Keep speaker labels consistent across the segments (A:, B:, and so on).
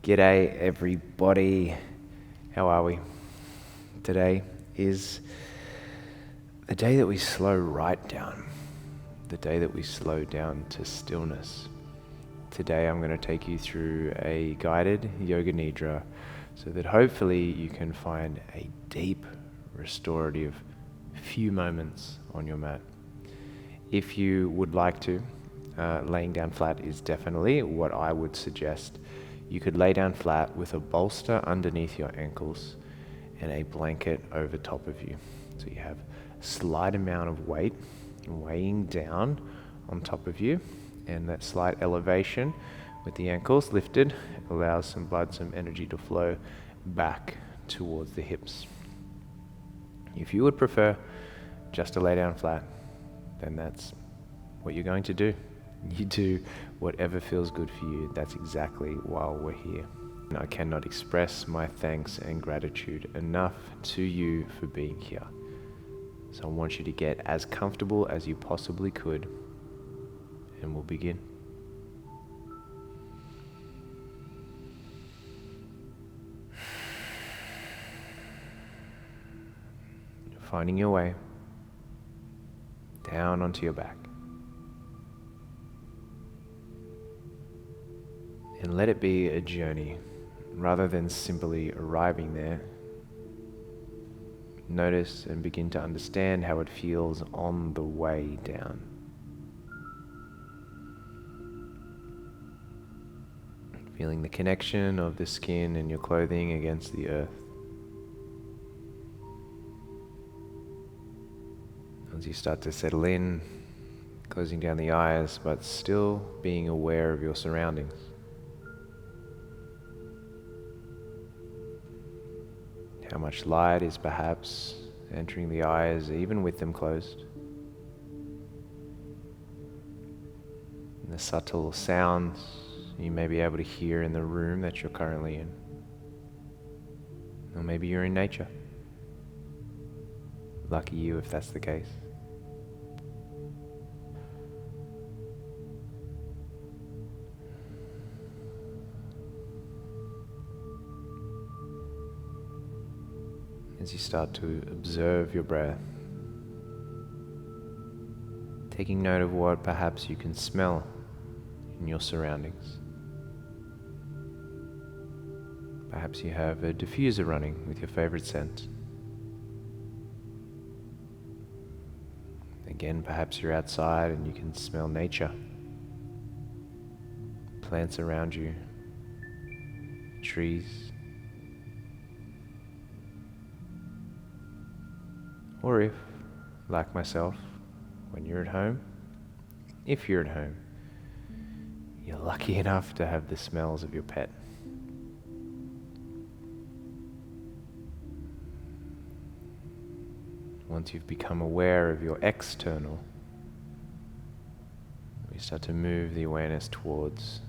A: G'day everybody, how are we? Today is the day that we slow right down, the day that we slow down to stillness. Today I'm going to take you through a guided Yoga Nidra so that hopefully you can find a deep, restorative few moments on your mat. If you would like to, laying down flat is definitely what I would suggest. You could lay down flat with a bolster underneath your ankles and a blanket over top of you. So you have a slight amount of weight weighing down on top of you, and that slight elevation with the ankles lifted allows some blood, some energy to flow back towards the hips. If you would prefer just to lay down flat, then that's what you're going to do. You do whatever feels good for you. That's exactly why we're here. And I cannot express my thanks and gratitude enough to you for being here. So I want you to get as comfortable as you possibly could, and we'll begin. Finding your way down onto your back. And let it be a journey rather than simply arriving there. Notice and begin to understand how it feels on the way down. Feeling the connection of the skin and your clothing against the earth. As you start to settle in, closing down the eyes, but still being aware of your surroundings. How much light is perhaps entering the eyes, even with them closed. And the subtle sounds you may be able to hear in the room that you're currently in. Or maybe you're in nature. Lucky you if that's the case. As you start to observe your breath, taking note of what perhaps you can smell in your surroundings. Perhaps you have a diffuser running with your favorite scent. Again, perhaps you're outside and you can smell nature, plants around you, trees. Or if, like myself, when you're at home, if you're at home, you're lucky enough to have the smells of your pet. Once you've become aware of your external, we start to move the awareness towards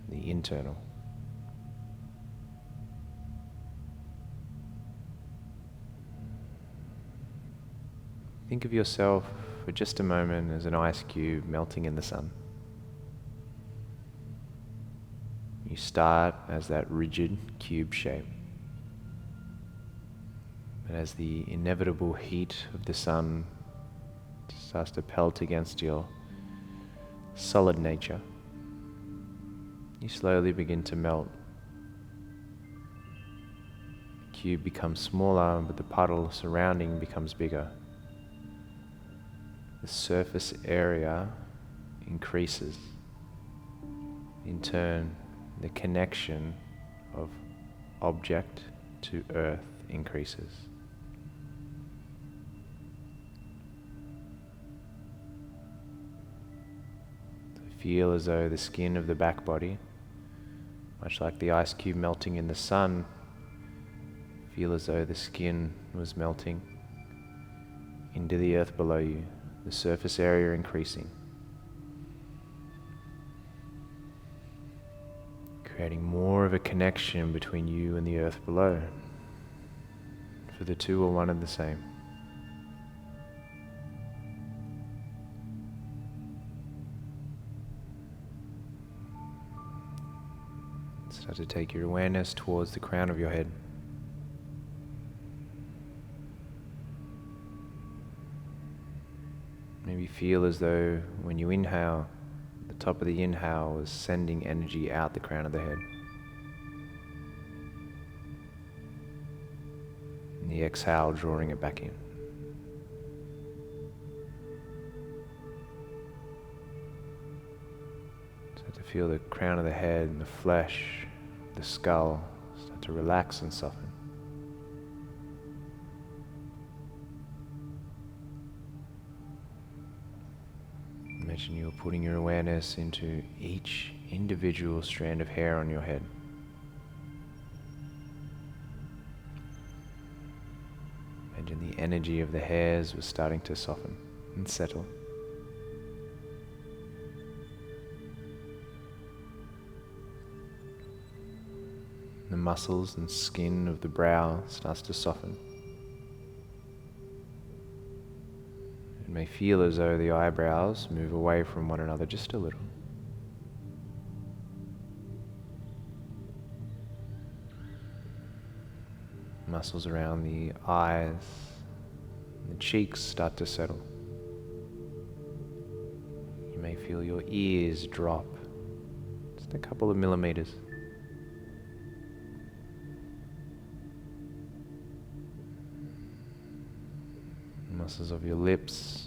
A: the internal. Think of yourself for just a moment as an ice cube melting in the sun. You start as that rigid cube shape. But as the inevitable heat of the sun starts to pelt against your solid nature, you slowly begin to melt. The cube becomes smaller, but the puddle surrounding becomes bigger. The surface area increases. In turn, the connection of object to earth increases. So feel as though the skin of the back body, much like the ice cube melting in the sun, feel as though the skin was melting into the earth below you. The surface area increasing, creating more of a connection between you and the earth below, for the two are one and the same. Start to take your awareness towards the crown of your head. Maybe feel as though when you inhale, the top of the inhale is sending energy out the crown of the head. And the exhale drawing it back in. Start to feel the crown of the head and the flesh, the skull start to relax and soften. Imagine you're putting your awareness into each individual strand of hair on your head. Imagine the energy of the hairs was starting to soften and settle. The muscles and skin of the brow starts to soften. It may feel as though the eyebrows move away from one another just a little. Muscles around the eyes, the cheeks start to settle. You may feel your ears drop just a couple of millimeters. Muscles of your lips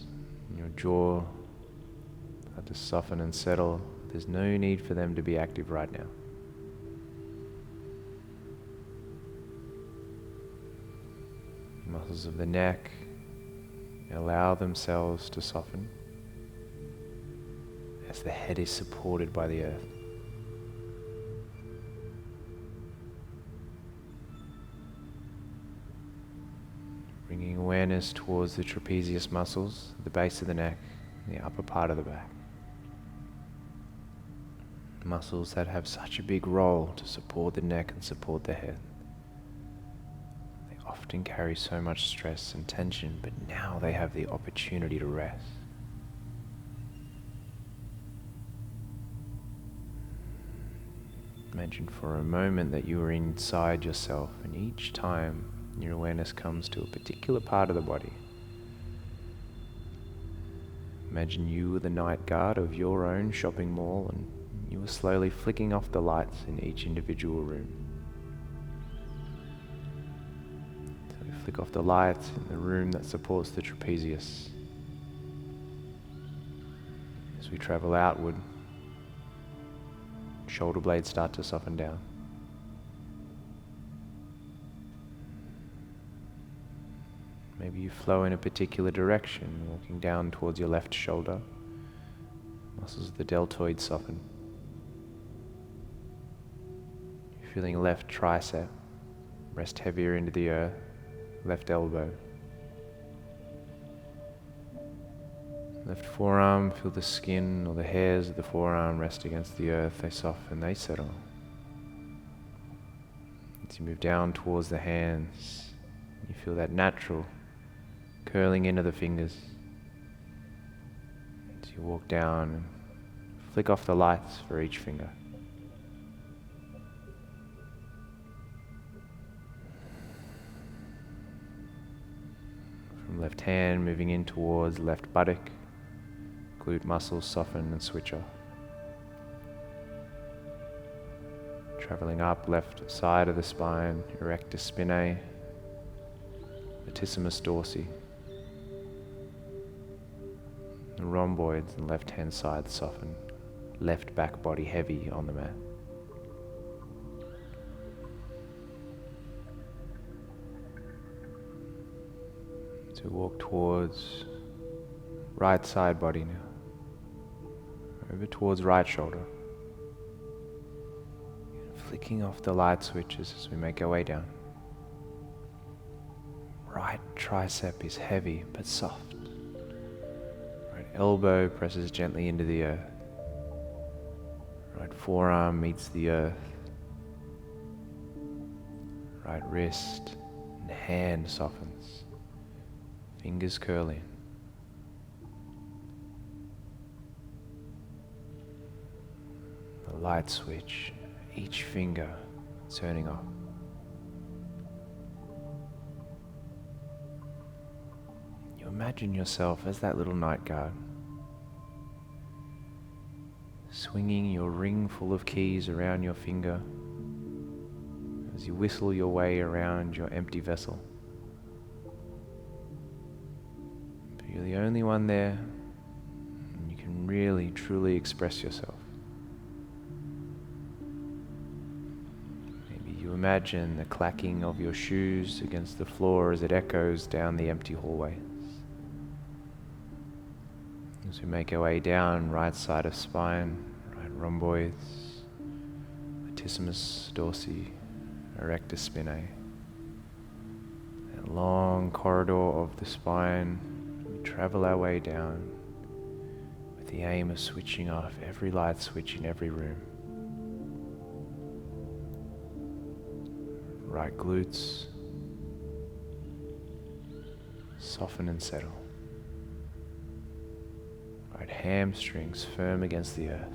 A: and your jaw start to soften and settle. There's no need for them to be active right now. Muscles of the neck allow themselves to soften as the head is supported by the earth. Bringing awareness towards the trapezius muscles, the base of the neck, and the upper part of the back. Muscles that have such a big role to support the neck and support the head. They often carry so much stress and tension, but now they have the opportunity to rest. Imagine for a moment that you are inside yourself, and each time your awareness comes to a particular part of the body, imagine you were the night guard of your own shopping mall and you were slowly flicking off the lights in each individual room. So we flick off the lights in the room that supports the trapezius. As we travel outward, shoulder blades start to soften down. Maybe you flow in a particular direction, walking down towards your left shoulder. Muscles of the deltoid soften. You're feeling left tricep, rest heavier into the earth, left elbow. Left forearm, feel the skin or the hairs of the forearm rest against the earth, they soften, they settle. As you move down towards the hands, you feel that natural curling into the fingers. As you walk down and flick off the lights for each finger. From left hand moving in towards left buttock, glute muscles soften and switch off. Traveling up left side of the spine, erectus spinae, latissimus dorsi. The rhomboids and left hand side soften, left back body heavy on the mat. So walk towards right side body now, over towards right shoulder. Flicking off the light switches as we make our way down. Right tricep is heavy but soft. Right elbow presses gently into the earth. Right forearm meets the earth. Right wrist and hand softens. Fingers curl in. The light switch each finger turning off. You imagine yourself as that little night guard, swinging your ring full of keys around your finger as you whistle your way around your empty vessel. But you're the only one there, and you can really, truly express yourself. Maybe you imagine the clacking of your shoes against the floor as it echoes down the empty hallway. As we make our way down, right side of spine, right rhomboids, latissimus dorsi, erectus spinae. That long corridor of the spine, we travel our way down with the aim of switching off every light switch in every room. Right glutes, soften and settle. Right hamstrings firm against the earth.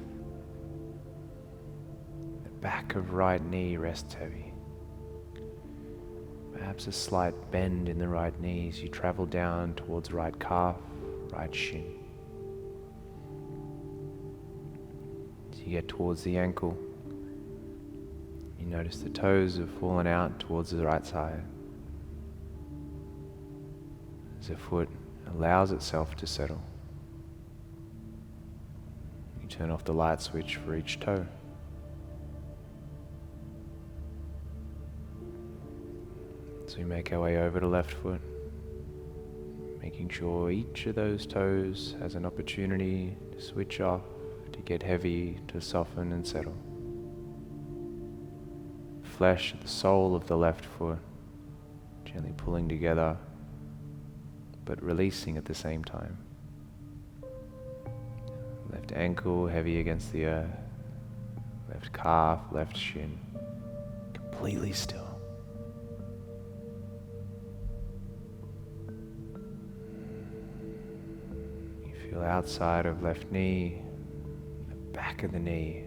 A: The back of right knee rests heavy. Perhaps a slight bend in the right knee as you travel down towards right calf, right shin. As you get towards the ankle, you notice the toes have fallen out towards the right side. As the foot allows itself to settle, you turn off the light switch for each toe. So we make our way over to left foot, making sure each of those toes has an opportunity to switch off, to get heavy, to soften and settle. Flesh at the sole of the left foot, gently pulling together, but releasing at the same time. Left ankle heavy against the earth, left calf, left shin, completely still. You feel outside of left knee, the back of the knee,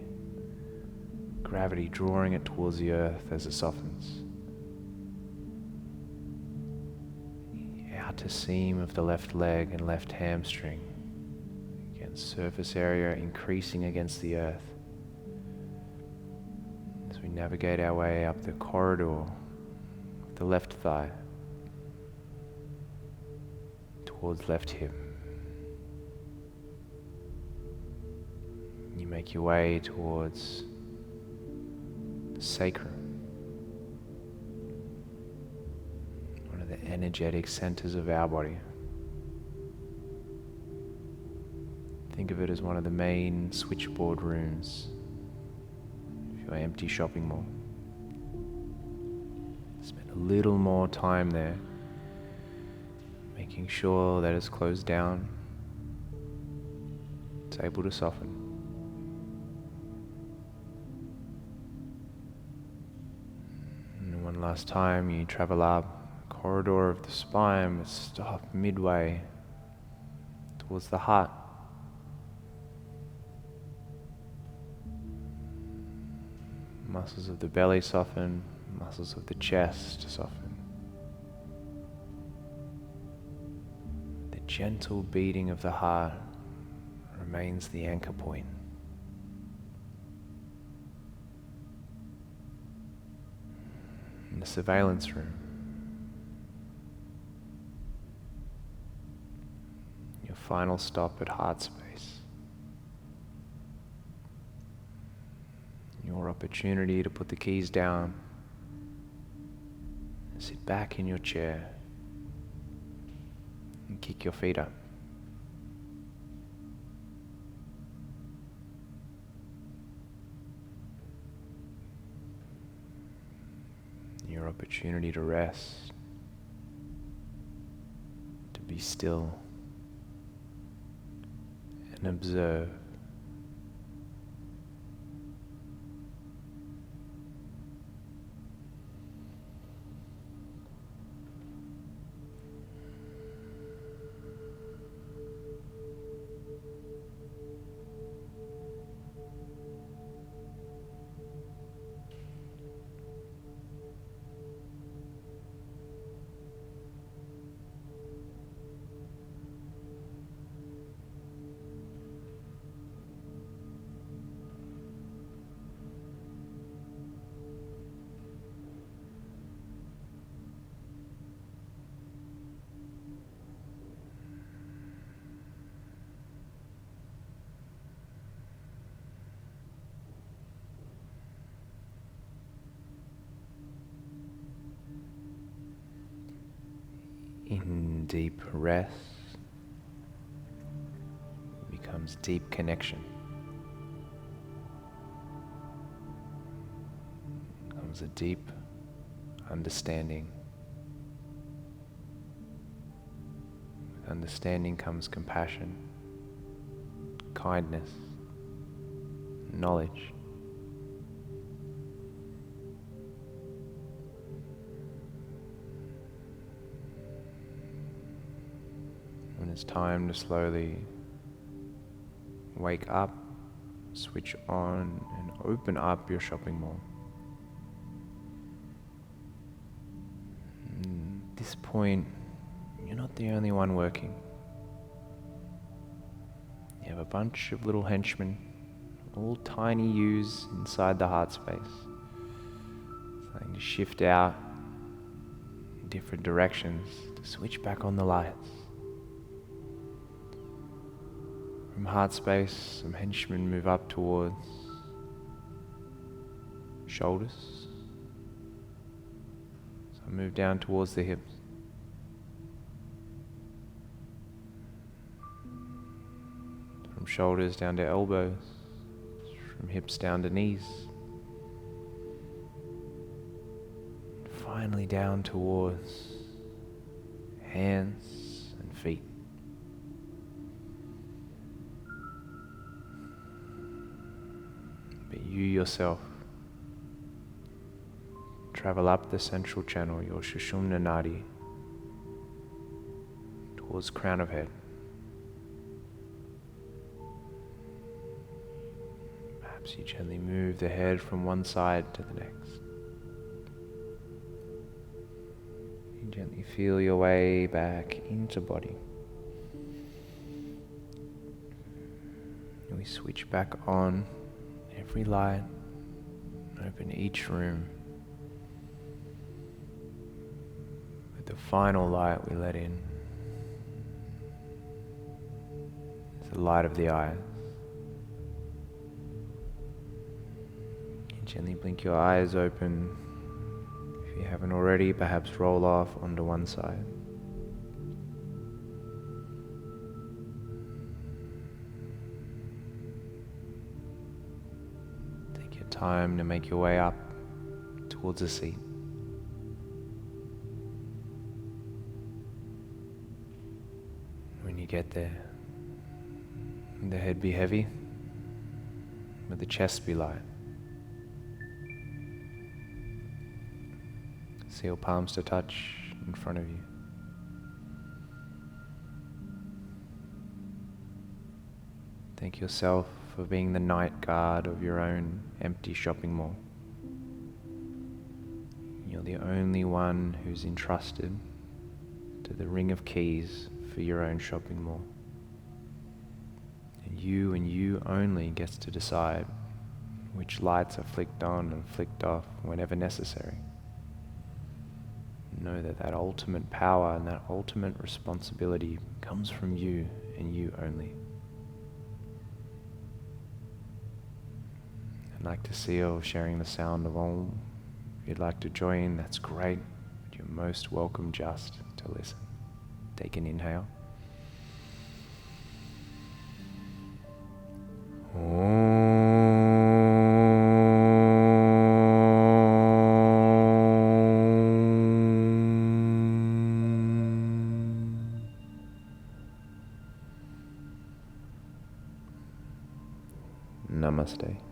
A: gravity drawing it towards the earth as it softens. The outer seam of the left leg and left hamstring. Surface area increasing against the earth as we navigate our way up the corridor of the left thigh towards left hip. You make your way towards the sacrum, one of the energetic centers of our body. Think of it as one of the main switchboard rooms of your empty shopping mall. Spend a little more time there, making sure that it's closed down, it's able to soften. And one last time you travel up the corridor of the spine, but stop midway towards the heart. Muscles of the belly soften, muscles of the chest soften. The gentle beating of the heart remains the anchor point. In the surveillance room, your final stop at heart space. Your opportunity to put the keys down, sit back in your chair, and kick your feet up. Your opportunity to rest, to be still, and observe. And deep rest becomes deep connection. Becomes a deep understanding. With understanding comes compassion, kindness, knowledge. When it's time to slowly wake up, switch on and open up your shopping mall. At this point, you're not the only one working. You have a bunch of little henchmen, all tiny yous inside the heart space, starting to shift out in different directions to switch back on the lights. From heart space, some henchmen move up towards shoulders. Some move down towards the hips. From shoulders down to elbows. From hips down to knees. Finally down towards hands and feet. But you yourself travel up the central channel, your Sushumna Nadi, towards crown of head. Perhaps you gently move the head from one side to the next. You gently feel your way back into body. And we switch back on every light, open each room. With the final light we let in is the light of the eyes. You gently blink your eyes open. If you haven't already, perhaps roll off onto one side. Time to make your way up towards a seat. When you get there, the head be heavy, but the chest be light. Seal palms to touch in front of you. Thank yourself for being the night guard of your own empty shopping mall. You're the only one who's entrusted to the ring of keys for your own shopping mall. And you only gets to decide which lights are flicked on and flicked off whenever necessary. Know that that ultimate power and that ultimate responsibility comes from you and you only. I'd like to seal sharing the sound of Om. If you'd like to join, that's great, but you're most welcome just to listen. Take an inhale. Namaste.